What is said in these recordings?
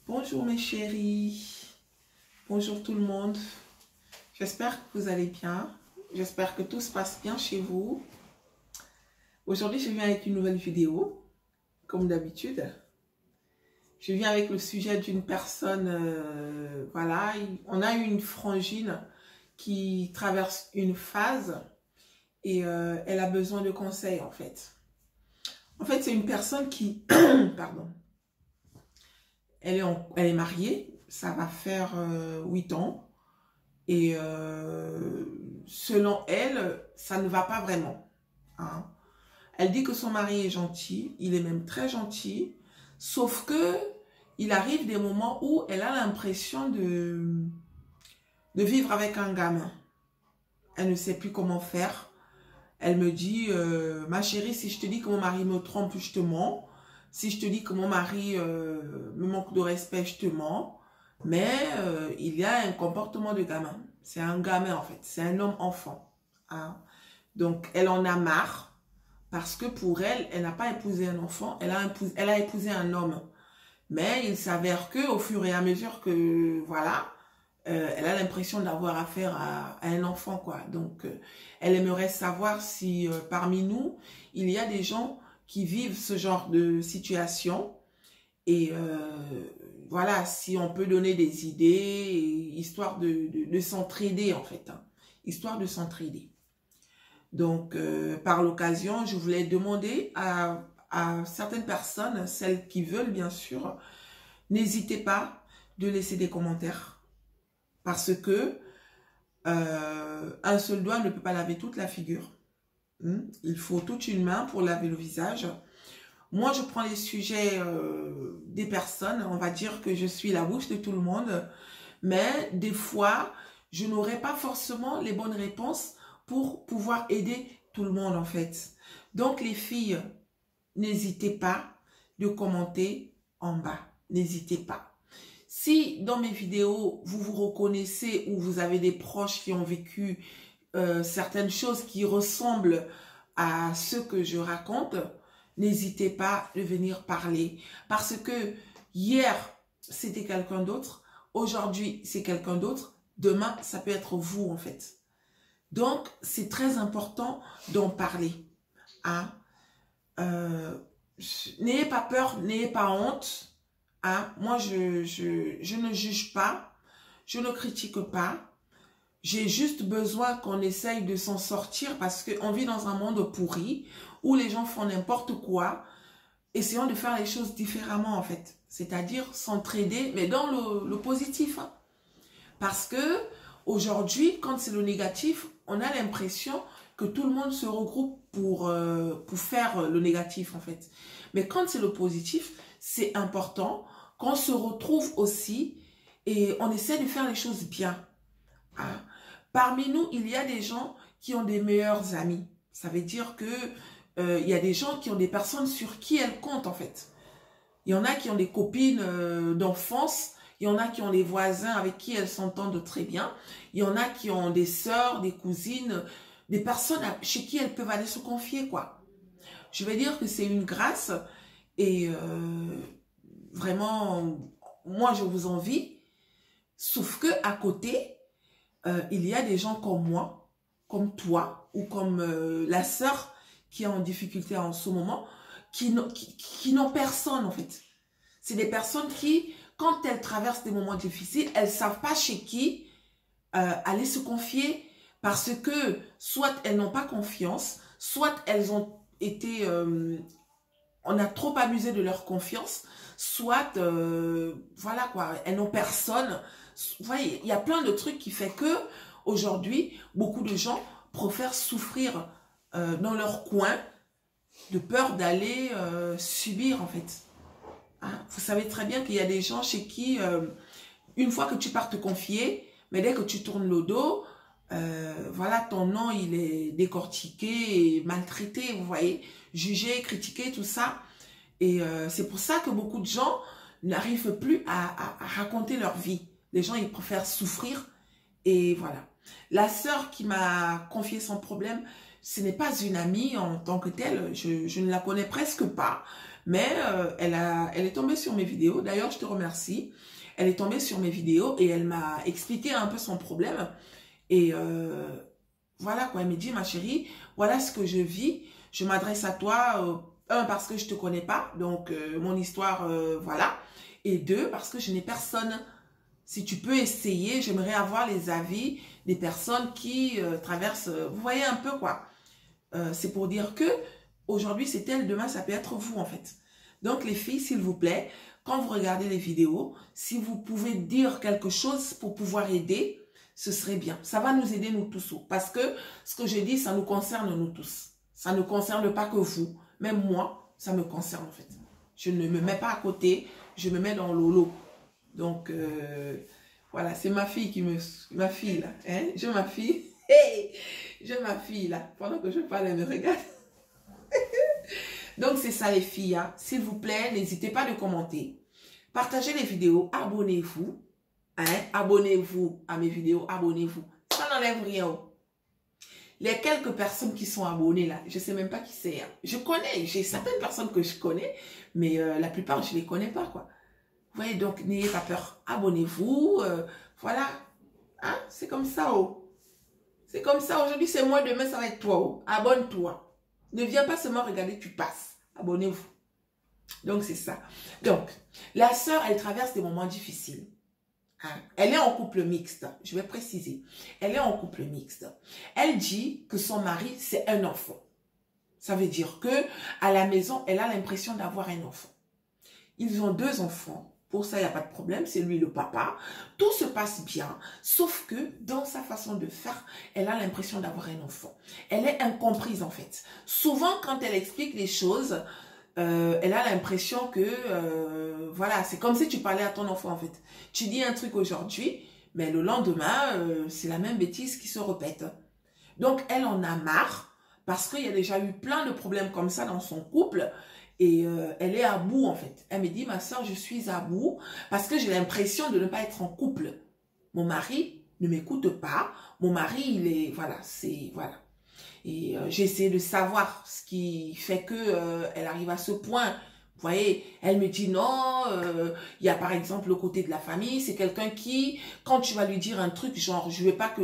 Bonjour mes chéris, bonjour tout le monde. J'espère que vous allez bien, j'espère que tout se passe bien chez vous. Aujourd'hui, je viens avec une nouvelle vidéo, comme d'habitude. Je viens avec le sujet d'une personne, voilà, on a eu une frangine qui traverse une phase et elle a besoin de conseils en fait. En fait, c'est une personne qui, pardon, elle est mariée, ça va faire 8 ans. Et selon elle, ça ne va pas vraiment. Hein. Elle dit que son mari est gentil, il est même très gentil, sauf que il arrive des moments où elle a l'impression de vivre avec un gamin. Elle ne sait plus comment faire. Elle me dit, ma chérie, si je te dis que mon mari me trompe, je te mens. Si je te dis que mon mari me manque de respect, je te mens. Mais il y a un comportement de gamin. C'est un gamin en fait, c'est un homme-enfant. Hein. Donc elle en a marre parce que pour elle, elle n'a pas épousé un enfant, elle a épousé un homme. Mais il s'avère que au fur et à mesure que, voilà, elle a l'impression d'avoir affaire à un enfant, quoi. Donc, elle aimerait savoir si parmi nous, il y a des gens qui vivent ce genre de situation. Et voilà, si on peut donner des idées, histoire de s'entraider, en fait. Hein, histoire de s'entraider. Donc, par l'occasion, je voulais demander à certaines personnes, celles qui veulent, bien sûr, n'hésitez pas de laisser des commentaires. Parce que un seul doigt ne peut pas laver toute la figure. Il faut toute une main pour laver le visage. Moi, je prends les sujets des personnes. On va dire que je suis la bouche de tout le monde. Mais des fois, je n'aurai pas forcément les bonnes réponses pour pouvoir aider tout le monde, en fait. Donc, les filles, n'hésitez pas de commenter en bas. N'hésitez pas. Si dans mes vidéos, vous vous reconnaissez ou vous avez des proches qui ont vécu certaines choses qui ressemblent à ce que je raconte, n'hésitez pas de venir parler. Parce que hier, c'était quelqu'un d'autre. Aujourd'hui, c'est quelqu'un d'autre. Demain, ça peut être vous, en fait. Donc, c'est très important d'en parler. Hein? N'ayez pas peur, n'ayez pas honte. Hein? Moi, je ne juge pas. Je ne critique pas. J'ai juste besoin qu'on essaye de s'en sortir parce qu'on vit dans un monde pourri où les gens font n'importe quoi. Essayons de faire les choses différemment en fait. C'est-à-dire s'entraider, mais dans le positif. Hein. Parce que aujourd'hui, quand c'est le négatif, on a l'impression que tout le monde se regroupe pour faire le négatif en fait. Mais quand c'est le positif, c'est important qu'on se retrouve aussi et on essaie de faire les choses bien. Hein. Parmi nous, il y a des gens qui ont des meilleurs amis. Ça veut dire que il y a des gens qui ont des personnes sur qui elles comptent en fait. Il y en a qui ont des copines d'enfance, il y en a qui ont des voisins avec qui elles s'entendent très bien, il y en a qui ont des sœurs, des cousines, des personnes chez qui elles peuvent aller se confier quoi. Je vais dire que c'est une grâce et vraiment, moi je vous envie, sauf que à côté, il y a des gens comme moi, comme toi, ou comme la sœur qui est en difficulté en ce moment, qui n'ont personne en fait. C'est des personnes qui, quand elles traversent des moments difficiles, elles ne savent pas chez qui aller se confier parce que soit elles n'ont pas confiance, soit elles ont été... on a trop abusé de leur confiance, soit, voilà quoi, elles n'ont personne. Vous voyez, il y a plein de trucs qui fait que aujourd'hui, beaucoup de gens préfèrent souffrir dans leur coin de peur d'aller subir en fait. Hein? Vous savez très bien qu'il y a des gens chez qui, une fois que tu pars te confier, mais dès que tu tournes le dos, voilà, ton nom il est décortiqué et maltraité, vous voyez, jugé, critiqué, tout ça. Et c'est pour ça que beaucoup de gens n'arrivent plus à raconter leur vie. Les gens, ils préfèrent souffrir et voilà. La sœur qui m'a confié son problème, ce n'est pas une amie en tant que telle. Je ne la connais presque pas. Mais elle est tombée sur mes vidéos. D'ailleurs, je te remercie. Elle est tombée sur mes vidéos et elle m'a expliqué un peu son problème. Et voilà quoi, elle me dit, ma chérie, voilà ce que je vis. Je m'adresse à toi, un, parce que je te connais pas, donc mon histoire, voilà. Et deux, parce que je n'ai personne. Si tu peux essayer, j'aimerais avoir les avis des personnes qui traversent, vous voyez un peu quoi. C'est pour dire que aujourd'hui c'est elle, demain ça peut être vous en fait. Donc les filles, s'il vous plaît, quand vous regardez les vidéos, si vous pouvez dire quelque chose pour pouvoir aider, ce serait bien. Ça va nous aider nous tous. Parce que ce que je dis, ça nous concerne nous tous. Ça ne concerne pas que vous. Même moi, ça me concerne en fait. Je ne me mets pas à côté, je me mets dans l'eau. Donc, voilà, c'est ma fille qui me... Ma fille là, hein? J'ai ma fille. Hey! J'ai ma fille là. Pendant que je parle, elle me regarde. Donc, c'est ça les filles. Hein? S'il vous plaît, n'hésitez pas à commenter. Partagez les vidéos, abonnez-vous. Hein? Abonnez-vous à mes vidéos, abonnez-vous. Ça n'enlève rien. Les quelques personnes qui sont abonnées là, je ne sais même pas qui c'est. Hein. Je connais, j'ai certaines personnes que je connais, mais la plupart, je ne les connais pas, quoi. Vous voyez, donc n'ayez pas peur. Abonnez-vous. Voilà. Hein? C'est comme ça, oh. C'est comme ça. Aujourd'hui, c'est moi. Demain, ça va être toi, oh. Abonne-toi. Ne viens pas seulement regarder, tu passes. Abonnez-vous. Donc, c'est ça. Donc, la sœur, elle traverse des moments difficiles. Hein? Elle est en couple mixte. Je vais préciser. Elle est en couple mixte. Elle dit que son mari, c'est un enfant. Ça veut dire que à la maison, elle a l'impression d'avoir un enfant. Ils ont 2 enfants. Pour ça, il n'y a pas de problème. C'est lui le papa. Tout se passe bien. Sauf que dans sa façon de faire, elle a l'impression d'avoir un enfant. Elle est incomprise en fait. Souvent, quand elle explique les choses, elle a l'impression que, voilà, c'est comme si tu parlais à ton enfant en fait. Tu dis un truc aujourd'hui, mais le lendemain, c'est la même bêtise qui se répète. Donc, elle en a marre parce qu'il y a déjà eu plein de problèmes comme ça dans son couple. Et elle est à bout en fait. Elle me dit, ma soeur, je suis à bout parce que j'ai l'impression de ne pas être en couple. Mon mari ne m'écoute pas. Mon mari, il est, voilà, c'est, voilà. Et j'ai essayé de savoir ce qui fait que elle arrive à ce point. Vous voyez, elle me dit non, il y a par exemple le côté de la famille, c'est quelqu'un qui, quand tu vas lui dire un truc, genre, je veux pas que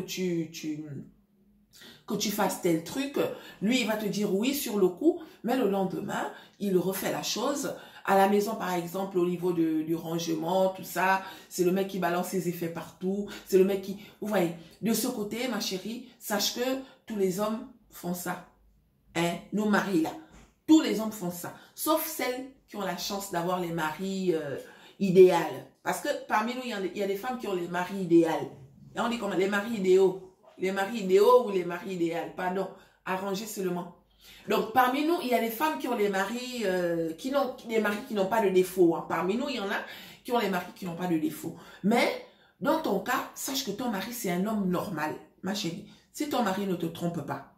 que tu fasses tel truc, lui, il va te dire oui sur le coup, mais le lendemain, il refait la chose. À la maison, par exemple, au niveau du rangement, tout ça, c'est le mec qui balance ses effets partout, c'est le mec qui... Vous voyez, de ce côté, ma chérie, sache que tous les hommes font ça. Hein, nos maris, là. Tous les hommes font ça. Sauf celles qui ont la chance d'avoir les maris idéaux. Parce que parmi nous, il y a des femmes qui ont les maris idéaux. Et on dit comment? Les maris idéaux. Les maris idéaux ou les maris idéaux, pardon, arrangés seulement. Donc, parmi nous, il y a des femmes qui ont les maris qui n'ont pas de défaut. Hein. Parmi nous, il y en a qui ont les maris qui n'ont pas de défaut. Mais, dans ton cas, sache que ton mari, c'est un homme normal, ma chérie. Si ton mari ne te trompe pas,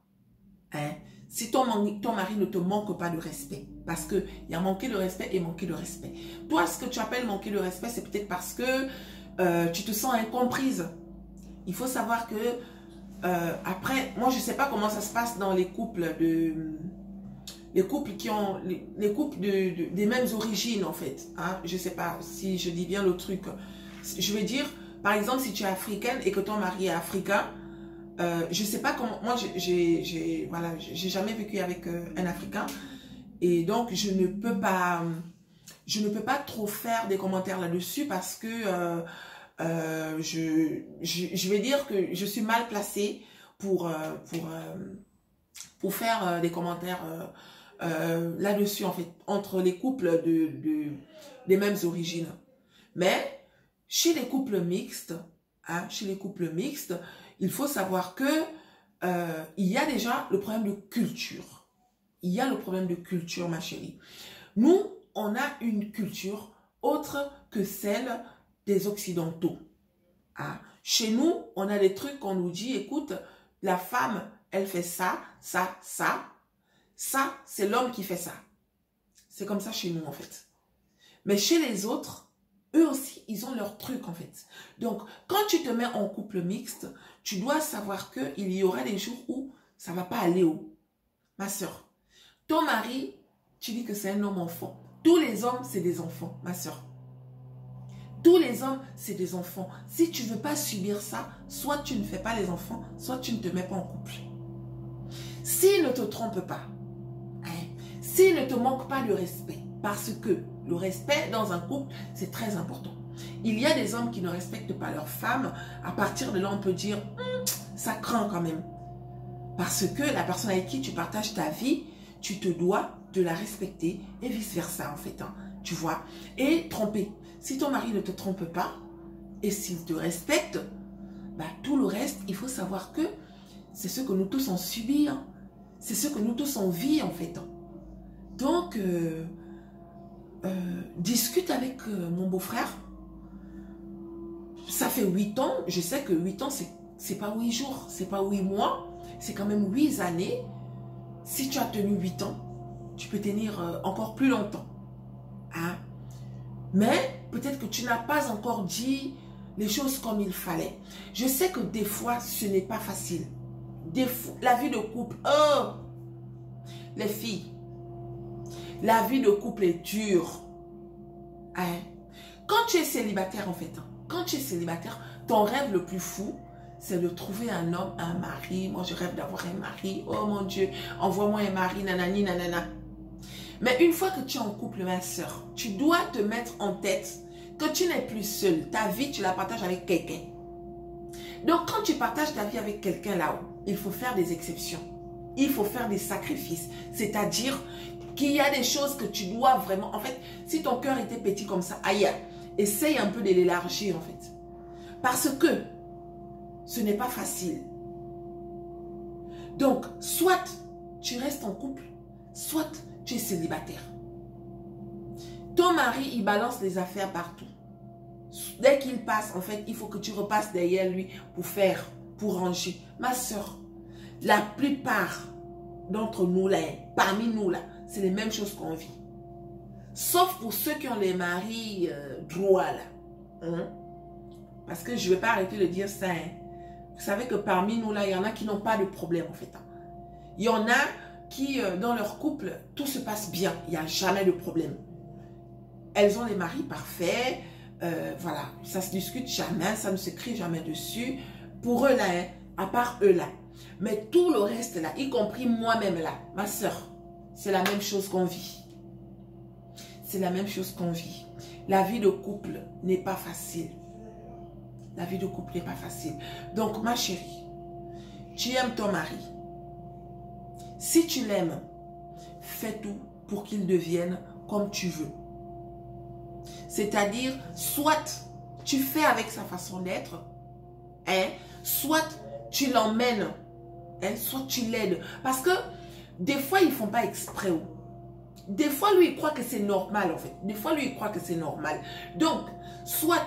hein, si ton mari ne te manque pas de respect, parce qu'il y a manqué de respect et manqué de respect. Toi, ce que tu appelles manquer de respect, c'est peut-être parce que tu te sens incomprise. Il faut savoir que après, moi je sais pas comment ça se passe dans les couples qui ont les couples des mêmes origines en fait. Hein? Je sais pas si je dis bien le truc. Je veux dire, par exemple, si tu es africaine et que ton mari est africain, je sais pas comment. Moi, voilà, j'ai jamais vécu avec un Africain et donc je ne peux pas trop faire des commentaires là-dessus parce que je vais dire que je suis mal placée pour faire des commentaires là-dessus, en fait, entre les couples des mêmes origines. Mais chez les couples mixtes, hein, il faut savoir que il y a déjà le problème de culture. Il y a le problème de culture, ma chérie. Nous, on a une culture autre que celle des Occidentaux. Ah. Chez nous, on a des trucs qu'on nous dit, écoute, la femme, elle fait ça, ça, ça. Ça, c'est l'homme qui fait ça. C'est comme ça chez nous, en fait. Mais chez les autres, eux aussi, ils ont leur truc, en fait. Donc, quand tu te mets en couple mixte, tu dois savoir qu'il y aura des jours où ça ne va pas aller haut. Ma soeur, ton mari, tu dis que c'est un homme enfant. Tous les hommes, c'est des enfants, ma soeur. Tous les hommes, c'est des enfants. Si tu ne veux pas subir ça, soit tu ne fais pas les enfants, soit tu ne te mets pas en couple. S'il ne te trompe pas, hein, s'il ne te manque pas de respect, parce que le respect dans un couple, c'est très important. Il y a des hommes qui ne respectent pas leur femme. À partir de là, on peut dire, ça craint quand même. Parce que la personne avec qui tu partages ta vie, tu te dois de la respecter et vice-versa en fait. Hein, tu vois. Et tromper. Si ton mari ne te trompe pas et s'il te respecte, bah, tout le reste, il faut savoir que c'est ce que nous tous on subit. Hein. C'est ce que nous tous on vit en fait. Hein. Donc, discute avec mon beau-frère. Ça fait 8 ans. Je sais que 8 ans, c'est pas 8 jours. C'est pas 8 mois. C'est quand même 8 années. Si tu as tenu 8 ans, tu peux tenir encore plus longtemps. Hein? Mais peut-être que tu n'as pas encore dit les choses comme il fallait. Je sais que des fois, ce n'est pas facile. La vie de couple, oh! Les filles, la vie de couple est dure. Hein? Quand tu es célibataire, en fait, hein, quand tu es célibataire, ton rêve le plus fou, c'est de trouver un homme, un mari. Moi, je rêve d'avoir un mari. Oh mon Dieu, envoie-moi un mari, nanani, nanana. Mais une fois que tu es en couple, ma soeur, tu dois te mettre en tête que tu n'es plus seule. Ta vie, tu la partages avec quelqu'un. Donc, quand tu partages ta vie avec quelqu'un là-haut, il faut faire des exceptions. Il faut faire des sacrifices. C'est-à-dire qu'il y a des choses que tu dois vraiment... En fait, si ton cœur était petit comme ça, aïe, essaye un peu de l'élargir en fait. Parce que ce n'est pas facile. Donc, soit tu restes en couple, soit tu es célibataire. Ton mari, il balance les affaires partout. Dès qu'il passe, en fait, il faut que tu repasses derrière lui pour ranger. Ma soeur, la plupart d'entre nous, là, parmi nous, là, c'est les mêmes choses qu'on vit. Sauf pour ceux qui ont les maris droits, là. Hein? Parce que je ne vais pas arrêter de dire ça. Hein? Vous savez que parmi nous, là, il y en a qui n'ont pas de problème, en fait. Hein? Il y en a qui, dans leur couple, tout se passe bien. Il n'y a jamais de problème. Elles ont des maris parfaits. Voilà, ça ne se discute jamais, ça ne se crie jamais dessus. Pour eux, là, hein, à part eux, là. Mais tout le reste, là, y compris moi-même, là, ma soeur, c'est la même chose qu'on vit. C'est la même chose qu'on vit. La vie de couple n'est pas facile. La vie de couple n'est pas facile. Donc, ma chérie, tu aimes ton mari. Si tu l'aimes, fais tout pour qu'il devienne comme tu veux. C'est-à-dire, soit tu fais avec sa façon d'être, hein, soit tu l'emmènes, hein, soit tu l'aides. Parce que des fois, ils ne font pas exprès. Des fois, lui, il croit que c'est normal, en fait. Des fois, lui, il croit que c'est normal. Donc, soit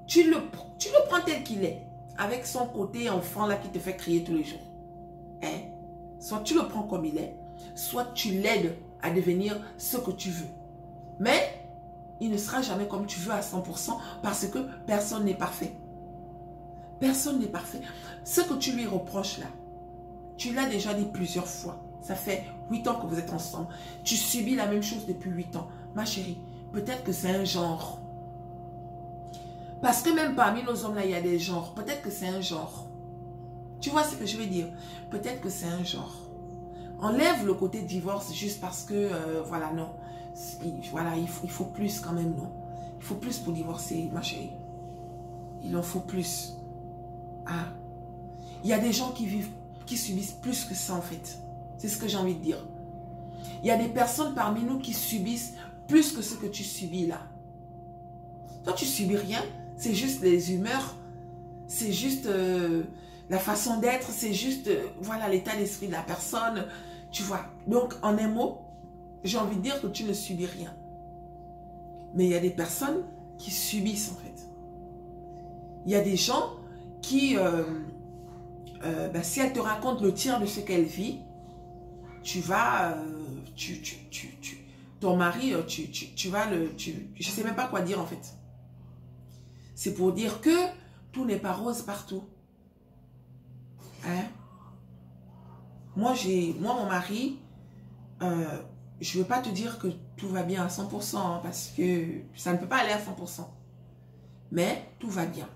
tu le prends tel qu'il est, avec son côté enfant là qui te fait crier tous les jours. Hein? Soit tu le prends comme il est, soit tu l'aides à devenir ce que tu veux. Mais il ne sera jamais comme tu veux à 100% parce que personne n'est parfait. Personne n'est parfait. Ce que tu lui reproches là, tu l'as déjà dit plusieurs fois. Ça fait 8 ans que vous êtes ensemble. Tu subis la même chose depuis 8 ans. Ma chérie, peut-être que c'est un genre. Parce que même parmi nos hommes là, il y a des genres. Peut-être que c'est un genre. Tu vois ce que je veux dire? Peut-être que c'est un genre. Enlève le côté divorce juste parce que, voilà, non. Voilà, il faut plus quand même, non. Il faut plus pour divorcer, ma chérie. Il en faut plus. Ah. Il y a des gens qui subissent plus que ça, en fait. C'est ce que j'ai envie de dire. Il y a des personnes parmi nous qui subissent plus que ce que tu subis là. Toi, tu subis rien. C'est juste les humeurs. C'est juste la façon d'être. C'est juste, voilà, l'état d'esprit de la personne. Tu vois. Donc, en un mot, j'ai envie de dire que tu ne subis rien. Mais il y a des personnes qui subissent, en fait. Il y a des gens qui, si elle te raconte le tiers de ce qu'elle vit, tu vas, ton mari, tu vas je ne sais même pas quoi dire, en fait. C'est pour dire que tout n'est pas rose partout. Hein? Moi, mon mari, je ne veux pas te dire que tout va bien à 100%, hein, parce que ça ne peut pas aller à 100%. Mais tout va bien.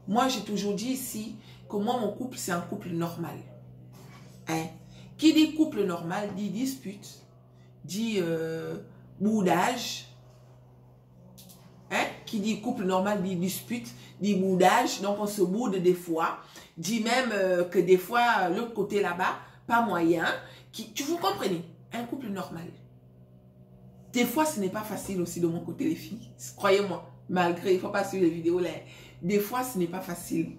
Moi, j'ai toujours dit ici que moi, mon couple, c'est un couple normal. Hein? Qui dit couple normal, dit dispute, dit boudage. Hein? Qui dit couple normal, dit dispute, dit boudage. Donc, on se boude des fois. Dit même que des fois, l'autre côté là-bas, pas moyen. Tu vous comprenez? Un couple normal. Des fois, ce n'est pas facile aussi de mon côté, les filles. Croyez-moi. Malgré, il ne faut pas suivre les vidéos là. Des fois, ce n'est pas facile.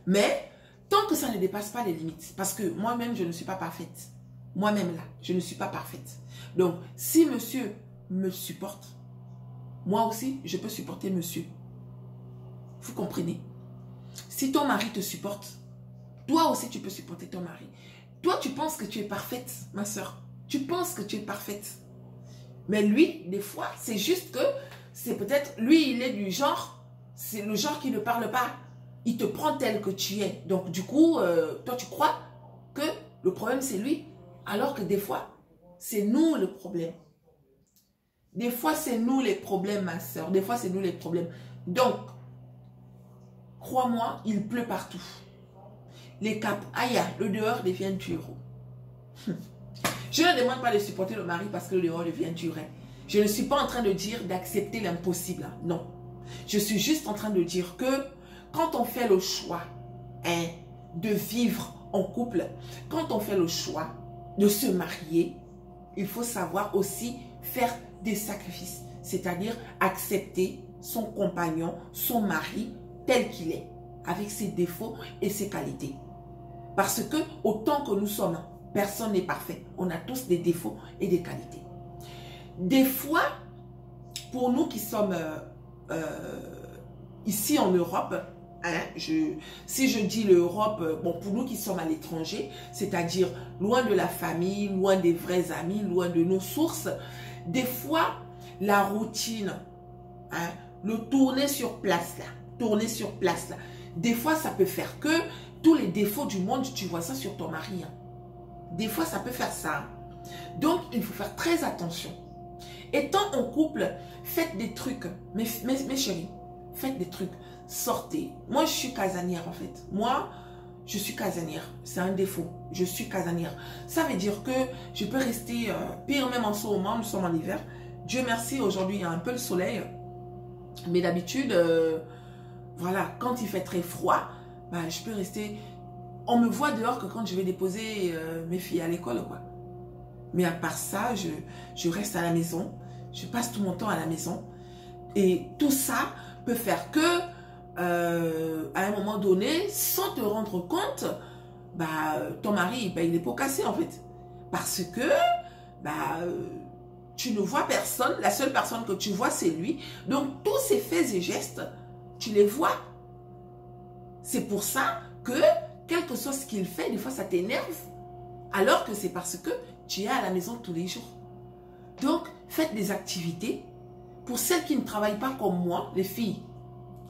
Mais, tant que ça ne dépasse pas les limites. Parce que moi-même, je ne suis pas parfaite. Moi-même là, je ne suis pas parfaite. Donc, si monsieur me supporte, moi aussi, je peux supporter monsieur. Vous comprenez? Si ton mari te supporte, toi aussi, tu peux supporter ton mari. Toi, tu penses que tu es parfaite, ma soeur. Tu penses que tu es parfaite. Mais lui, des fois, c'est juste que c'est peut-être, lui, il est du genre, c'est le genre qui ne parle pas. Il te prend tel que tu es. Donc, du coup, toi, tu crois que le problème, c'est lui. Alors que des fois, c'est nous le problème. Des fois, c'est nous les problèmes, ma soeur. Des fois, c'est nous les problèmes. Donc, crois-moi, il pleut partout. Les capes, aïe, le dehors devient dur. Je ne demande pas de supporter le mari parce que le dehors devient dur. Je ne suis pas en train de dire d'accepter l'impossible. Non. Je suis juste en train de dire que quand on fait le choix de vivre en couple, quand on fait le choix de se marier, il faut savoir aussi faire des sacrifices. C'est-à-dire accepter son compagnon, son mari, tel qu'il est, avec ses défauts et ses qualités. Parce que autant que nous sommes, personne n'est parfait. On a tous des défauts et des qualités. Des fois, pour nous qui sommes ici en Europe, si je dis l'Europe, bon, pour nous qui sommes à l'étranger, c'est-à-dire loin de la famille, loin des vrais amis, loin de nos sources, des fois, la routine, le tourner sur place là, des fois, ça peut faire que tous les défauts du monde, tu vois ça sur ton mari. Des fois, ça peut faire ça. Donc, il faut faire très attention. Étant en couple, faites des trucs. Mes chéris, faites des trucs. Sortez. Moi, je suis casanière en fait. Moi, je suis casanière. C'est un défaut. Je suis casanière. Ça veut dire que je peux rester pire même en ce moment. Nous sommes en hiver. Dieu merci, aujourd'hui, il y a un peu le soleil. Mais d'habitude, voilà, quand il fait très froid, bah, je peux rester... On me voit dehors que quand je vais déposer mes filles à l'école, quoi. Mais à part ça, je reste à la maison. Je passe tout mon temps à la maison. Et tout ça peut faire que, à un moment donné, sans te rendre compte, bah, ton mari, bah, il est pas cassé en fait. Parce que, bah, tu ne vois personne. La seule personne que tu vois, c'est lui. Donc, tous ces faits et gestes, tu les vois. C'est pour ça que, quel que soit ce qu'il fait, des fois, ça t'énerve. Alors que c'est parce que tu es à la maison tous les jours. Donc, faites des activités. Pour celles qui ne travaillent pas comme moi, les filles,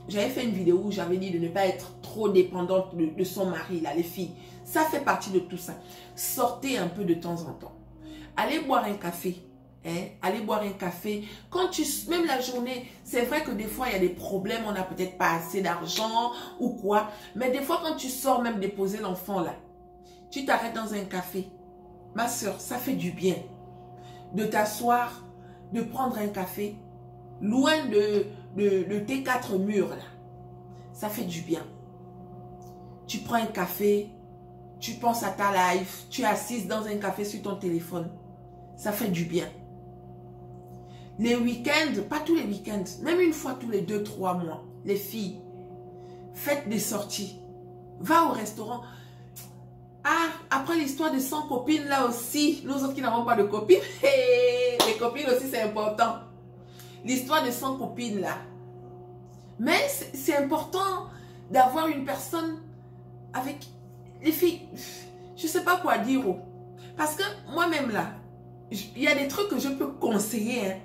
j'avais fait une vidéo où j'avais dit de ne pas être trop dépendante de son mari, là, les filles. Ça fait partie de tout ça. Sortez un peu de temps en temps. Allez boire un café. Allez boire un café. Quand même la journée, c'est vrai que des fois, il y a des problèmes. On n'a peut-être pas assez d'argent ou quoi. Mais des fois, quand tu sors même déposer l'enfant, là, tu t'arrêtes dans un café. Ma soeur, ça fait du bien. De t'asseoir, de prendre un café, loin de tes quatre murs, là. Ça fait du bien. Tu prends un café, tu penses à ta life, tu es assise dans un café sur ton téléphone. Ça fait du bien. Les week-ends, pas tous les week-ends, même une fois tous les 2-3 mois, les filles, faites des sorties. Va au restaurant. Ah, après l'histoire de 100 copines, là aussi, nous autres qui n'avons pas de copines, les copines aussi, c'est important. L'histoire de 100 copines, là. Mais c'est important d'avoir une personne avec... Les filles, je ne sais pas quoi dire. Parce que moi-même, là, il y a des trucs que je peux conseiller, hein,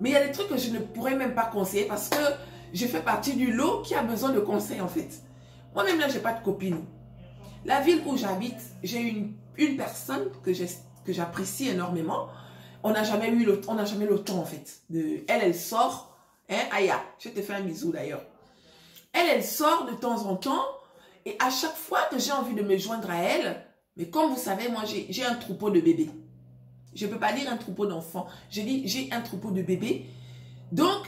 mais il y a des trucs que je ne pourrais même pas conseiller parce que je fais partie du lot qui a besoin de conseils, en fait. Moi-même, là, je n'ai pas de copine. La ville où j'habite, j'ai une personne que j'apprécie énormément. on n'a jamais eu le, on n'a jamais le temps en fait. Elle sort, hein, Aya, je te fais un bisou d'ailleurs. Elle sort de temps en temps et à chaque fois que j'ai envie de me joindre à elle, mais comme vous savez, moi j'ai un troupeau de bébés. Je ne peux pas dire un troupeau d'enfants, je dis j'ai un troupeau de bébés. Donc,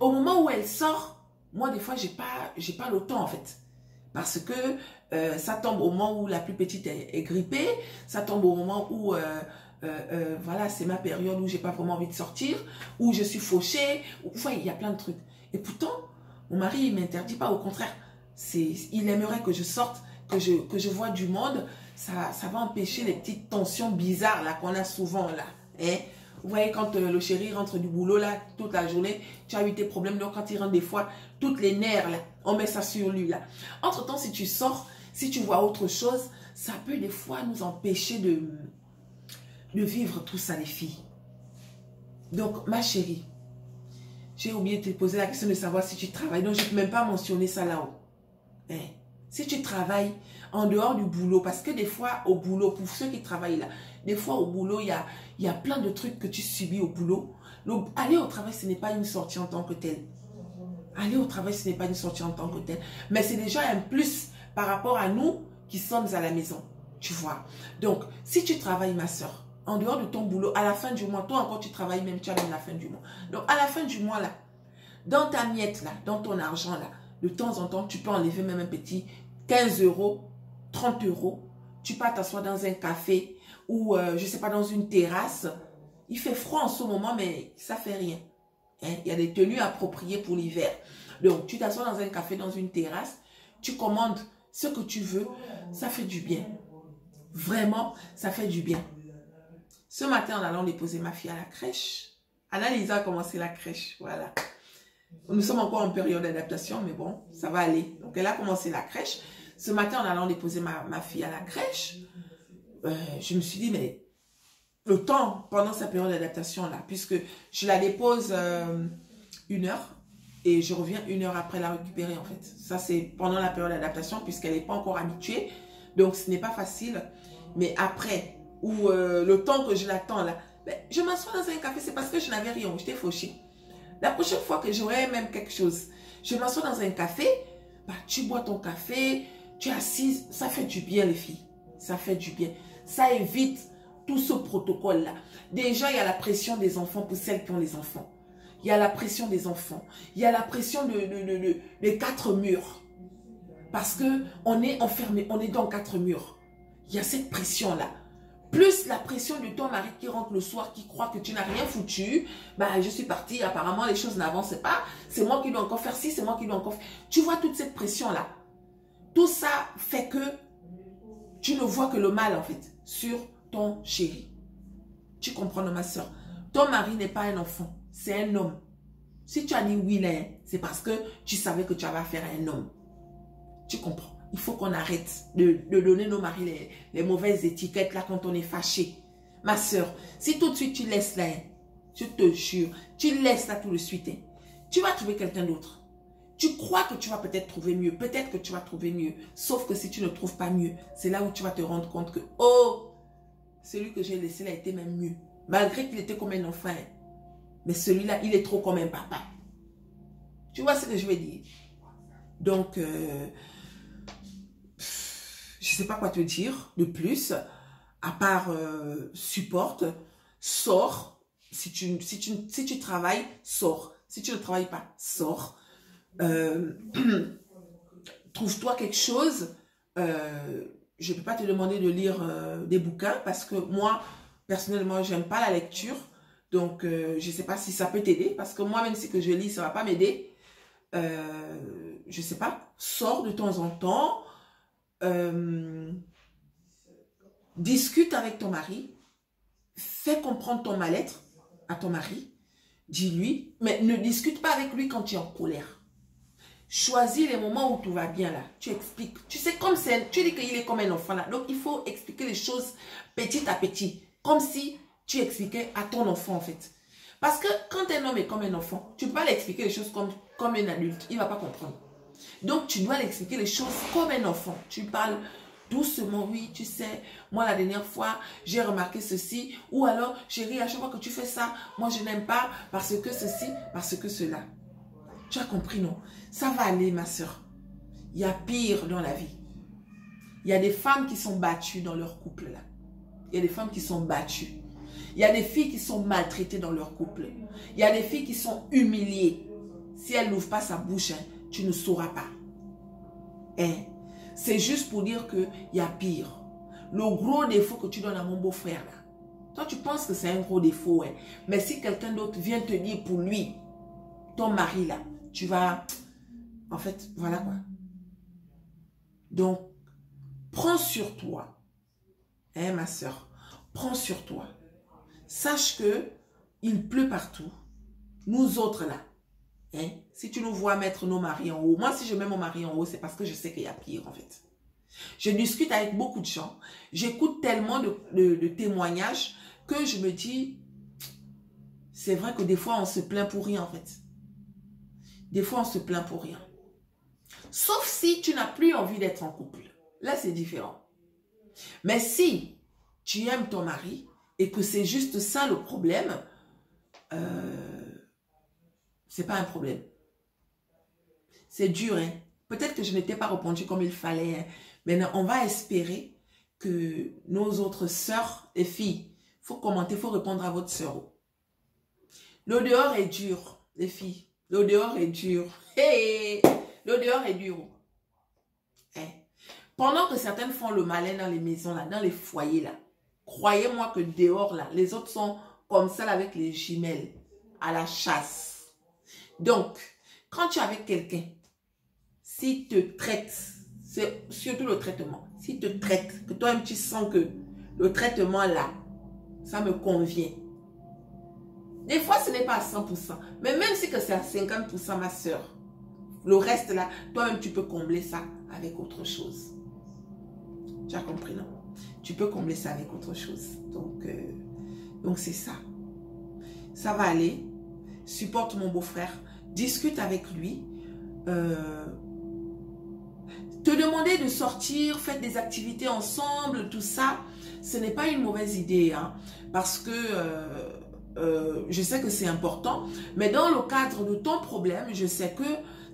au moment où elle sort, moi des fois j'ai pas le temps en fait. Parce que ça tombe au moment où la plus petite est grippée, ça tombe au moment où voilà, c'est ma période où j'ai pas vraiment envie de sortir, où je suis fauchée, vous voyez, il y a plein de trucs. Et pourtant, mon mari, il ne m'interdit pas, au contraire. Il aimerait que je sorte, que je vois du monde. Ça va empêcher les petites tensions bizarres là qu'on a souvent là. Hein? Vous voyez, quand le chéri rentre du boulot là, toute la journée, tu as eu tes problèmes. Donc quand il rentre des fois, toutes les nerfs là, on met ça sur lui là. Entre-temps, si tu sors, si tu vois autre chose, ça peut des fois nous empêcher de vivre tout ça, les filles. Donc, ma chérie, j'ai oublié de te poser la question de savoir si tu travailles. Donc, je ne peux même pas mentionner ça là-haut. Hein? Si tu travailles en dehors du boulot, parce que des fois, au boulot, pour ceux qui travaillent là, des fois, au boulot, il y a plein de trucs que tu subis au boulot. Donc, aller au travail, ce n'est pas une sortie en tant que telle. Aller au travail, ce n'est pas une sortie en tant que telle. Mais c'est déjà un plus par rapport à nous qui sommes à la maison. Tu vois. Donc, si tu travailles, ma soeur, en dehors de ton boulot, à la fin du mois, toi encore tu travailles même, tu as même la fin du mois. Donc, à la fin du mois, là, dans ta miette, là, dans ton argent, là, de temps en temps, tu peux enlever même un petit 15 €, 30 €. Tu peux t'asseoir dans un café ou, je ne sais pas, dans une terrasse. Il fait froid en ce moment, mais ça ne fait rien. Hein? Il y a des tenues appropriées pour l'hiver. Donc, tu t'assois dans un café, dans une terrasse, tu commandes ce que tu veux, ça fait du bien. Vraiment, ça fait du bien. Ce matin, en allant déposer ma fille à la crèche, Anna-Lisa a commencé la crèche, voilà. Nous sommes encore en période d'adaptation, mais bon, ça va aller. Donc, elle a commencé la crèche. Ce matin, en allant déposer ma fille à la crèche, je me suis dit, mais le temps, pendant sa période d'adaptation, là, puisque je la dépose 1 heure, et je reviens 1 heure après la récupérer, en fait. Ça, c'est pendant la période d'adaptation, puisqu'elle n'est pas encore habituée. Donc, ce n'est pas facile. Mais après, ou le temps que je l'attends, là, ben, je m'assois dans un café, c'est parce que je n'avais rien, j'étais fauchée. La prochaine fois que j'aurai même quelque chose, je m'assois dans un café, bah, tu bois ton café, tu es assise, ça fait du bien, les filles. Ça fait du bien. Ça évite tout ce protocole-là. Déjà, il y a la pression des enfants pour celles qui ont les enfants. Il y a la pression des enfants. Il y a la pression des 4 murs. Parce qu'on est enfermé, on est dans 4 murs. Il y a cette pression-là. Plus la pression de ton mari qui rentre le soir, qui croit que tu n'as rien foutu. Bah, je suis partie, apparemment les choses n'avancent pas. C'est moi qui dois encore faire ci, c'est moi qui dois encore faire. Tu vois toute cette pression-là. Tout ça fait que tu ne vois que le mal, en fait, sur ton chéri. Tu comprends, ma soeur? Ton mari n'est pas un enfant, c'est un homme. Si tu as dit oui, c'est parce que tu savais que tu avais affaire à un homme. Tu comprends? Il faut qu'on arrête de donner nos maris les mauvaises étiquettes là quand on est fâché. Ma soeur, si tout de suite tu laisses là, je te jure, tu laisses là tout de suite, tu vas trouver quelqu'un d'autre. Tu crois que tu vas peut-être trouver mieux, peut-être que tu vas trouver mieux. Sauf que si tu ne trouves pas mieux, c'est là où tu vas te rendre compte que, oh, celui que j'ai laissé là était même mieux. Malgré qu'il était comme un enfant. Mais celui-là, il est trop comme un papa. Tu vois ce que je veux dire? Donc, je ne sais pas quoi te dire de plus, à part supporte, sors. Si tu travailles, sors. Si tu ne travailles pas, sors. Trouve-toi quelque chose. Je ne peux pas te demander de lire des bouquins parce que moi, personnellement, je n'aime pas la lecture. Donc, je ne sais pas si ça peut t'aider parce que moi, même si que je lis, ça ne va pas m'aider. Je ne sais pas. Sors de temps en temps. Discute avec ton mari. Fais comprendre ton mal-être à ton mari. Dis-lui. Mais ne discute pas avec lui quand tu es en colère. Choisis les moments où tout va bien là. Tu expliques. Tu sais, comme c'est, tu dis qu'il est comme un enfant là. Donc, il faut expliquer les choses petit à petit. Comme si tu expliquais à ton enfant en fait. Parce que quand un homme est comme un enfant, tu ne peux pas lui expliquer les choses comme un adulte. Il ne va pas comprendre. Donc, tu dois lui expliquer les choses comme un enfant. Tu parles Doucement, oui, tu sais, moi la dernière fois, j'ai remarqué ceci. Ou alors, chérie, à chaque fois que tu fais ça, moi je n'aime pas parce que ceci, parce que cela. Tu as compris, non? Ça va aller, ma soeur. Il y a pire dans la vie. Il y a des femmes qui sont battues dans leur couple, là. Il y a des femmes qui sont battues. Il y a des filles qui sont maltraitées dans leur couple. Il y a des filles qui sont humiliées. Si elle n'ouvre pas sa bouche, hein, tu ne sauras pas. Hein? C'est juste pour dire qu'il y a pire. Le gros défaut que tu donnes à mon beau-frère, là. Toi, tu penses que c'est un gros défaut, hein? Mais si quelqu'un d'autre vient te dire pour lui, ton mari, là, tu vas... En fait, voilà quoi. Donc, prends sur toi. Hein, ma soeur? Prends sur toi. Sache que il pleut partout. Nous autres, là, hein, si tu nous vois mettre nos maris en haut, moi, si je mets mon mari en haut, c'est parce que je sais qu'il y a pire, en fait. Je discute avec beaucoup de gens. J'écoute tellement de témoignages que je me dis, c'est vrai que des fois, on se plaint pour rien, en fait. Des fois, on se plaint pour rien. Sauf si tu n'as plus envie d'être en couple. Là, c'est différent. Mais si tu aimes ton mari et que c'est juste ça le problème, c'est pas un problème. C'est dur, hein. Peut-être que je n'étais pas répondu comme il fallait, hein. Mais non, on va espérer que nos autres sœurs et filles, il faut commenter, il faut répondre à votre sœur. Le dehors est dur, les filles. Le dehors est dur. Hey, le dehors est dur. Hein? Pendant que certaines font le malin dans les maisons, là, dans les foyers, là, croyez-moi que dehors, là, les autres sont comme ça là, avec les jumelles, à la chasse. Donc, quand tu es avec quelqu'un, s'il te traite, c'est surtout le traitement, s'il te traite, que toi-même tu sens que le traitement là, ça me convient. Des fois, ce n'est pas à 100%, mais même si que c'est à 50%, ma soeur, le reste là, toi-même tu peux combler ça avec autre chose. Tu as compris, non? Tu peux combler ça avec autre chose. Donc c'est ça. Ça va aller. Supporte mon beau-frère. Discute avec lui. Te demander de sortir, faites des activités ensemble, tout ça, ce n'est pas une mauvaise idée. Hein, parce que je sais que c'est important. Mais dans le cadre de ton problème, je sais que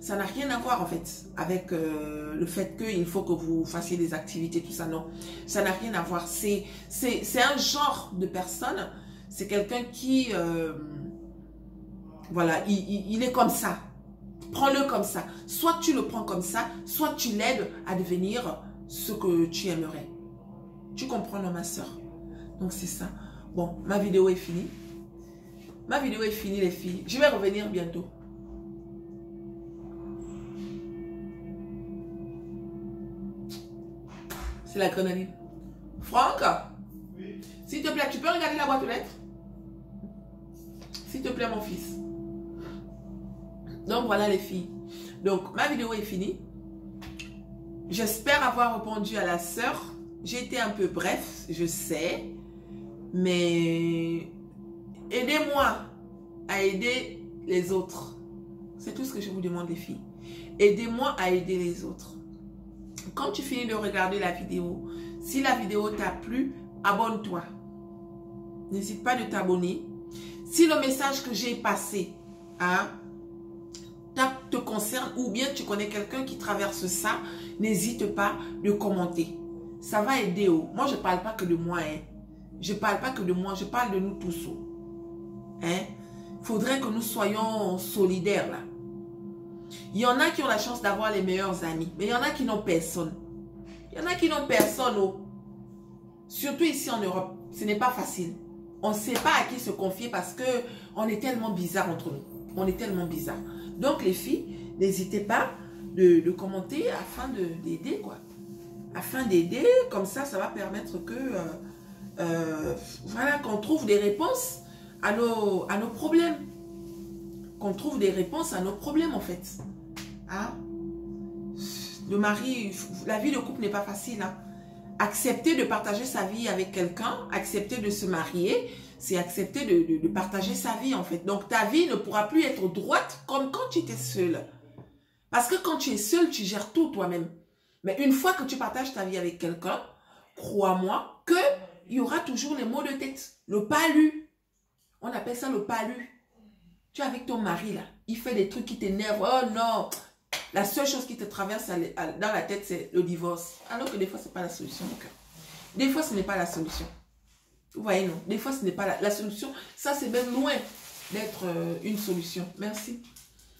ça n'a rien à voir en fait avec le fait qu'il faut que vous fassiez des activités, tout ça, non. Ça n'a rien à voir. C'est un genre de personne. C'est quelqu'un qui, voilà, il est comme ça. Prends-le comme ça. Soit tu le prends comme ça, soit tu l'aides à devenir ce que tu aimerais. Tu comprends, non, ma soeur? Donc c'est ça. Bon, ma vidéo est finie. Ma vidéo est finie, les filles. Je vais revenir bientôt. C'est la grenadine. Franck, oui. S'il te plaît, tu peux regarder la boîte aux lettres? S'il te plaît, mon fils. Donc, voilà les filles. Donc, ma vidéo est finie. J'espère avoir répondu à la sœur. J'ai été un peu bref, je sais. Mais aidez-moi à aider les autres. C'est tout ce que je vous demande, les filles. Aidez-moi à aider les autres. Quand tu finis de regarder la vidéo, si la vidéo t'a plu, abonne-toi. N'hésite pas de t'abonner. Si le message que j'ai passé te concerne ou bien tu connais quelqu'un qui traverse ça, n'hésite pas de commenter. Ça va aider. Moi, je ne parle pas que de moi. Hein. Je ne parle pas que de moi, je parle de nous tous. Hein? Faudrait que nous soyons solidaires là. Il y en a qui ont la chance d'avoir les meilleurs amis, mais il y en a qui n'ont personne. Il y en a qui n'ont personne. Surtout ici en Europe, ce n'est pas facile. On ne sait pas à qui se confier parce que on est tellement bizarre entre nous. On est tellement bizarre. Donc les filles, n'hésitez pas de commenter afin d'aider quoi. Afin d'aider, comme ça va permettre que voilà, qu'on trouve des réponses à nos problèmes. Qu'on trouve des réponses à nos problèmes en fait. Hein? Le mari, la vie de couple n'est pas facile. Hein? Accepter de partager sa vie avec quelqu'un, accepter de se marier, c'est accepter de partager sa vie en fait. Donc ta vie ne pourra plus être droite comme quand tu étais seule. Parce que quand tu es seule, tu gères tout toi-même. Mais une fois que tu partages ta vie avec quelqu'un, crois-moi qu'il y aura toujours les maux de tête. Le palu. On appelle ça le palu. Tu es avec ton mari là. Il fait des trucs qui t'énervent. Oh non. La seule chose qui te traverse dans la tête, c'est le divorce. Alors que des fois, ce n'est pas la solution, mon cœur. Des fois, ce n'est pas la solution. Vous voyez, non? Des fois, ce n'est pas la solution. Ça, c'est même loin d'être une solution. Merci.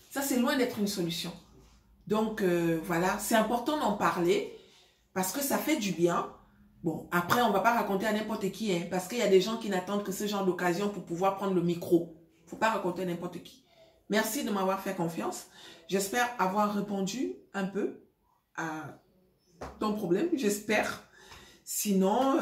Ça, c'est loin d'être une solution. Donc, voilà. C'est important d'en parler parce que ça fait du bien. Bon, après, on ne va pas raconter à n'importe qui, hein, parce qu'il y a des gens qui n'attendent que ce genre d'occasion pour pouvoir prendre le micro. Il ne faut pas raconter à n'importe qui. Merci de m'avoir fait confiance. J'espère avoir répondu un peu à ton problème. J'espère. Sinon,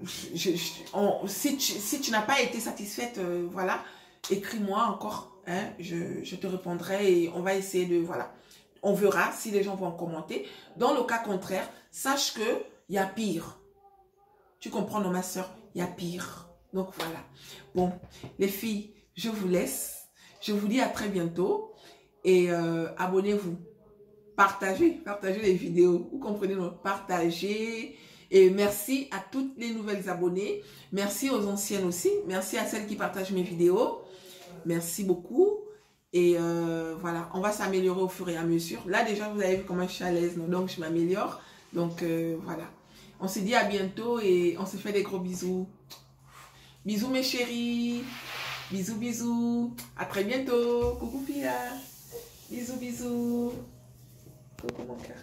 si tu n'as pas été satisfaite, voilà, écris-moi encore. Hein, je te répondrai et on va essayer de... Voilà. On verra si les gens vont commenter. Dans le cas contraire, sache qu'il y a pire. Tu comprends, non, ma soeur? Il y a pire. Donc, voilà. Bon, les filles, je vous laisse. Je vous dis à très bientôt. Et abonnez-vous. Partagez les vidéos. Vous comprenez, non? Partagez. Et merci à toutes les nouvelles abonnées. Merci aux anciennes aussi. Merci à celles qui partagent mes vidéos. Merci beaucoup. Et voilà, on va s'améliorer au fur et à mesure. Là, déjà, vous avez vu comment je suis à l'aise, donc je m'améliore. Donc, voilà. On se dit à bientôt et on se fait des gros bisous. Bisous, mes chéris. Bisous, bisous. À très bientôt. Coucou, Pia. Bisous, bisous. Coucou, mon cœur.